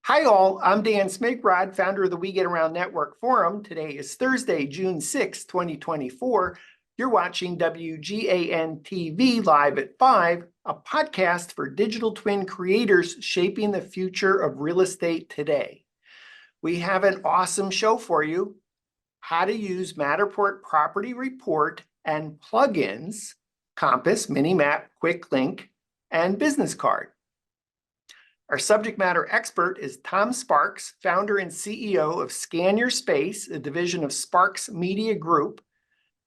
Hi all, I'm Dan Smigrod, founder of the We Get Around Network Forum. Today is Thursday, June 6, 2024. You're watching WGAN-TV Live at 5, a podcast for digital twin creators shaping the future of real estate today. We have an awesome show for you. How to use Matterport Property Report and plugins, Compass, Minimap, Quick Link, and Business Card. Our subject matter expert is Tom Sparks, founder and CEO of Scan Your Space, a division of Sparks Media Group.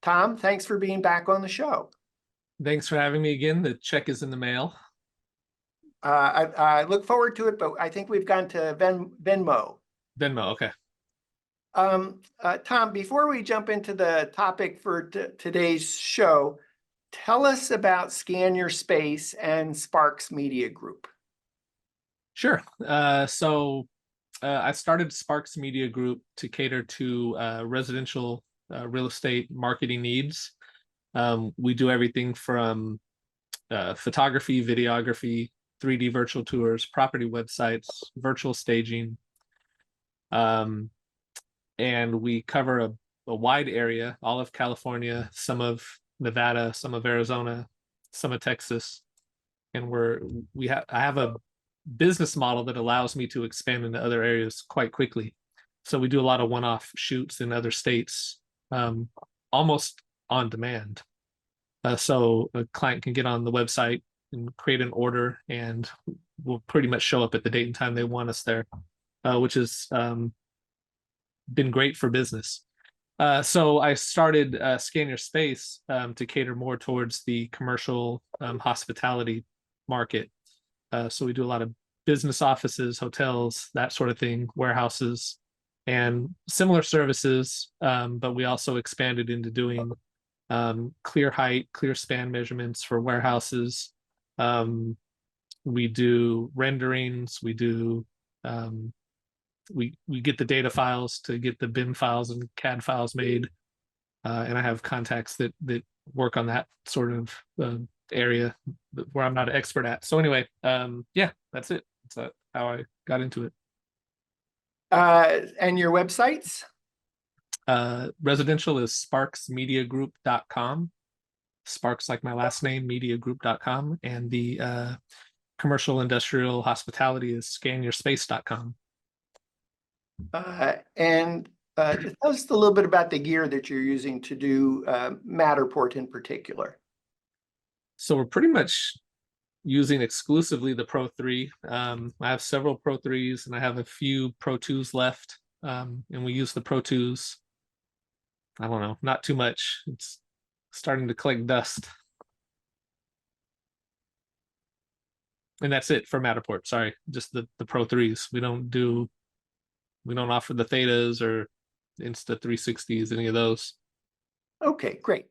Tom, thanks for being back on the show. Thanks for having me again. The check is in the mail. I look forward to it, but I think we've gone to Venmo. Venmo, okay. Tom, before we jump into the topic for today's show, tell us about Scan Your Space and Sparks Media Group. Sure. I started Sparks Media Group to cater to residential real estate marketing needs. We do everything from photography, videography, 3D virtual tours, property websites, virtual staging. And we cover a wide area, all of California, some of Nevada, some of Arizona, some of Texas. And I have a business model that allows me to expand into other areas quite quickly. So we do a lot of one-off shoots in other states, almost on demand. So a client can get on the website and create an order, and we'll pretty much show up at the date and time they want us there, which has been great for business. So I started Scan Your Space to cater more towards the commercial hospitality market. So we do a lot of business offices, hotels, that sort of thing, warehouses, and similar services. But we also expanded into doing clear height, clear span measurements for warehouses. We do renderings. We do we get the data files to get the BIM files and CAD files made, and I have contacts that work on that sort of area where I'm not an expert at. So anyway, yeah, that's it. That's how I got into it. And your websites? Residential is sparksmediagroup.com. Sparks like my last name, mediagroup.com. And the commercial, industrial, hospitality is scanyourspace.com. Tell us a little bit about the gear that you're using to do Matterport in particular. So we're pretty much using exclusively the Pro 3. I have several Pro 3s and I have a few Pro 2s left. And we use the Pro 2s, I don't know, not too much. It's starting to collect dust. And that's it for Matterport. Sorry, just the Pro 3s. We don't offer the Thetas or Insta 360s, any of those. Okay, great.